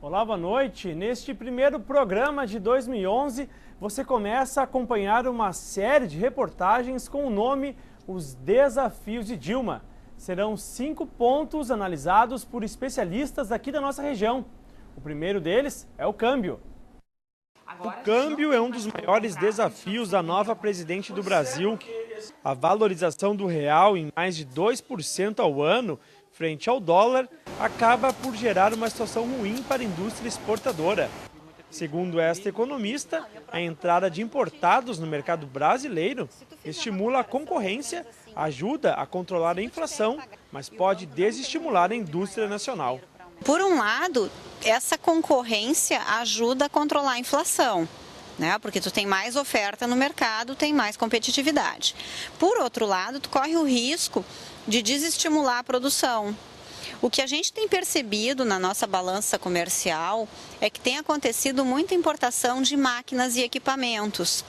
Olá, boa noite. Neste primeiro programa de 2011, você começa a acompanhar uma série de reportagens com o nome Os Desafios de Dilma. Serão 5 pontos analisados por especialistas aqui da nossa região. O primeiro deles é o câmbio. O câmbio é um dos maiores desafios da nova presidente do Brasil. A valorização do real em mais de 2% ao ano, frente ao dólar, acaba por gerar uma situação ruim para a indústria exportadora. Segundo esta economista, a entrada de importados no mercado brasileiro estimula a concorrência, ajuda a controlar a inflação, mas pode desestimular a indústria nacional. Por um lado, essa concorrência ajuda a controlar a inflação, né? Porque tu tem mais oferta no mercado, tem mais competitividade. Por outro lado, tu corre o risco de desestimular a produção. O que a gente tem percebido na nossa balança comercial é que tem acontecido muita importação de máquinas e equipamentos.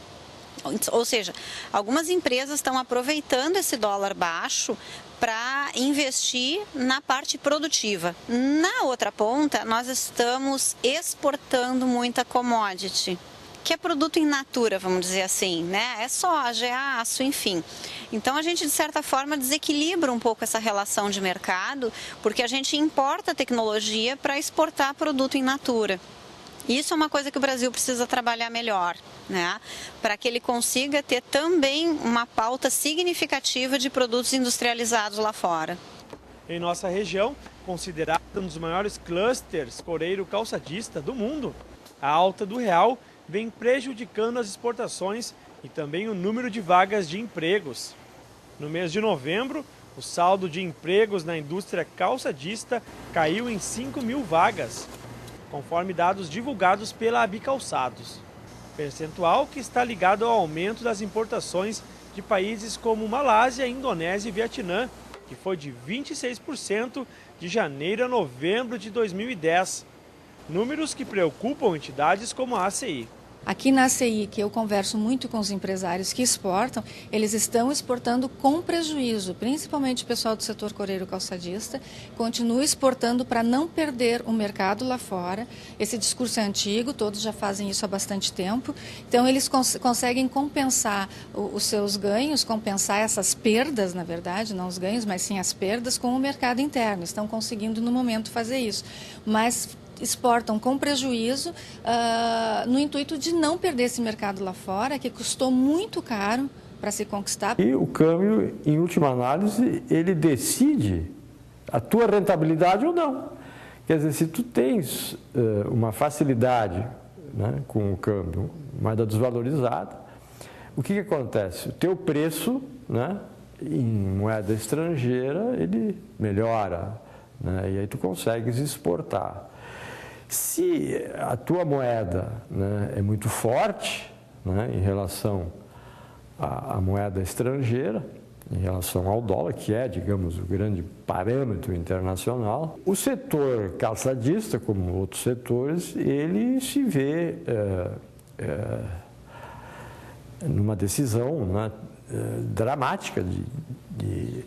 Ou seja, algumas empresas estão aproveitando esse dólar baixo para investir na parte produtiva. Na outra ponta, nós estamos exportando muita commodity, que é produto in natura, vamos dizer assim, né? É soja, é aço, enfim. Então a gente, de certa forma, desequilibra um pouco essa relação de mercado, porque a gente importa tecnologia para exportar produto in natura. Isso é uma coisa que o Brasil precisa trabalhar melhor, né? Para que ele consiga ter também uma pauta significativa de produtos industrializados lá fora. Em nossa região, considerada um dos maiores clusters coreiro-calçadista do mundo, a alta do real vem prejudicando as exportações e também o número de vagas de empregos. No mês de novembro, o saldo de empregos na indústria calçadista caiu em 5.000 vagas, conforme dados divulgados pela Abicalçados. Percentual que está ligado ao aumento das importações de países como Malásia, Indonésia e Vietnã, que foi de 26% de janeiro a novembro de 2010. Números que preocupam entidades como a ACI. Aqui na ACI, que eu converso muito com os empresários que exportam, eles estão exportando com prejuízo, principalmente o pessoal do setor coreiro-calçadista, continua exportando para não perder o mercado lá fora. Esse discurso é antigo, todos já fazem isso há bastante tempo, então eles conseguem compensar os seus ganhos, compensar essas perdas, na verdade, não os ganhos, mas sim as perdas com o mercado interno, estão conseguindo no momento fazer isso, mas exportam com prejuízo no intuito de não perder esse mercado lá fora, que custou muito caro para se conquistar. E o câmbio, em última análise, ele decide a tua rentabilidade ou não. Quer dizer, se tu tens uma facilidade, né, com o câmbio, moeda desvalorizada, o que acontece? O teu preço, né, em moeda estrangeira, ele melhora, né, e aí tu consegues exportar. Se a tua moeda, né, é muito forte, né, em relação à moeda estrangeira, em relação ao dólar, que é, digamos, o grande parâmetro internacional, o setor calçadista, como outros setores, ele se vê numa decisão, né, dramática de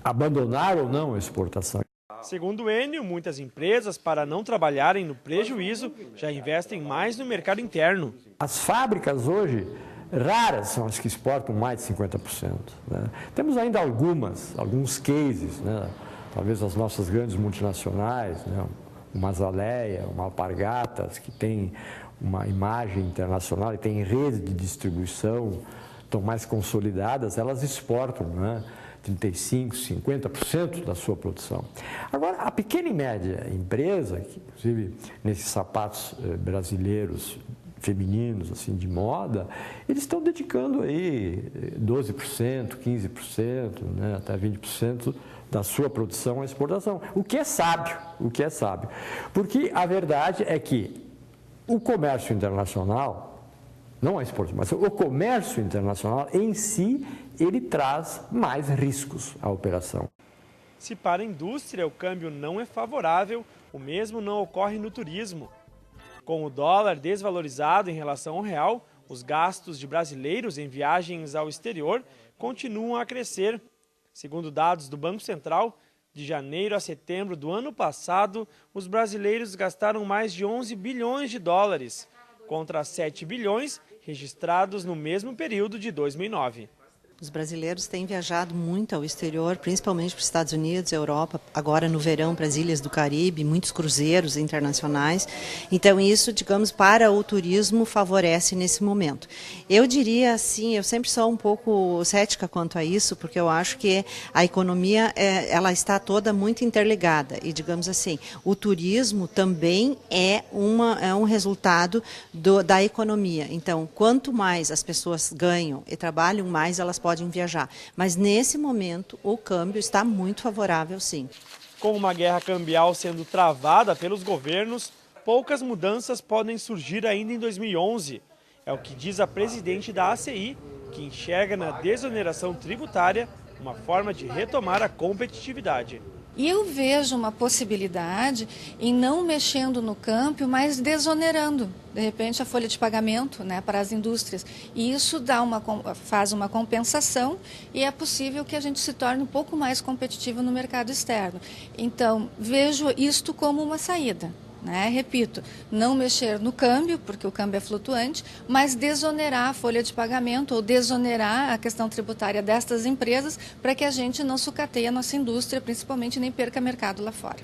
abandonar ou não a exportação. Segundo o Enio, muitas empresas, para não trabalharem no prejuízo, já investem mais no mercado interno. As fábricas hoje, raras são as que exportam mais de 50%. Né? Temos ainda alguns cases, né? Talvez as nossas grandes multinacionais, né? Uma Azaleia, uma Alpargatas, que tem uma imagem internacional e tem rede de distribuição, estão mais consolidadas, elas exportam, né? 35%, 50% da sua produção. Agora, a pequena e média empresa, que, inclusive nesses sapatos brasileiros femininos, assim, de moda, eles estão dedicando aí 12%, 15%, né, até 20% da sua produção à exportação, o que é sábio, porque a verdade é que o comércio internacional, não a exportação, mas o comércio internacional em si, ele traz mais riscos à operação. Se para a indústria o câmbio não é favorável, o mesmo não ocorre no turismo. Com o dólar desvalorizado em relação ao real, os gastos de brasileiros em viagens ao exterior continuam a crescer. Segundo dados do Banco Central, De janeiro a setembro do ano passado, os brasileiros gastaram mais de 11 bilhões de dólares, contra 7 bilhões registrados no mesmo período de 2009. Os brasileiros têm viajado muito ao exterior, principalmente para os Estados Unidos, Europa, agora no verão para as ilhas do Caribe, muitos cruzeiros internacionais. Então isso, digamos, para o turismo favorece nesse momento. Eu diria assim, eu sempre sou um pouco cética quanto a isso, porque eu acho que a economia ela está toda muito interligada e, digamos assim, o turismo também é um resultado da economia. Então, quanto mais as pessoas ganham e trabalham, mais elas podem viajar. Mas nesse momento o câmbio está muito favorável, sim. Com uma guerra cambial sendo travada pelos governos, poucas mudanças podem surgir ainda em 2011. É o que diz a presidente da ACI, que enxerga na desoneração tributária uma forma de retomar a competitividade. E eu vejo uma possibilidade em não mexendo no câmbio, mas desonerando, de repente, a folha de pagamento, né, para as indústrias. E isso faz uma compensação e é possível que a gente se torne um pouco mais competitivo no mercado externo. Então, vejo isto como uma saída. Repito, não mexer no câmbio, porque o câmbio é flutuante, mas desonerar a folha de pagamento ou desonerar a questão tributária destas empresas para que a gente não sucateie a nossa indústria, principalmente nem perca mercado lá fora.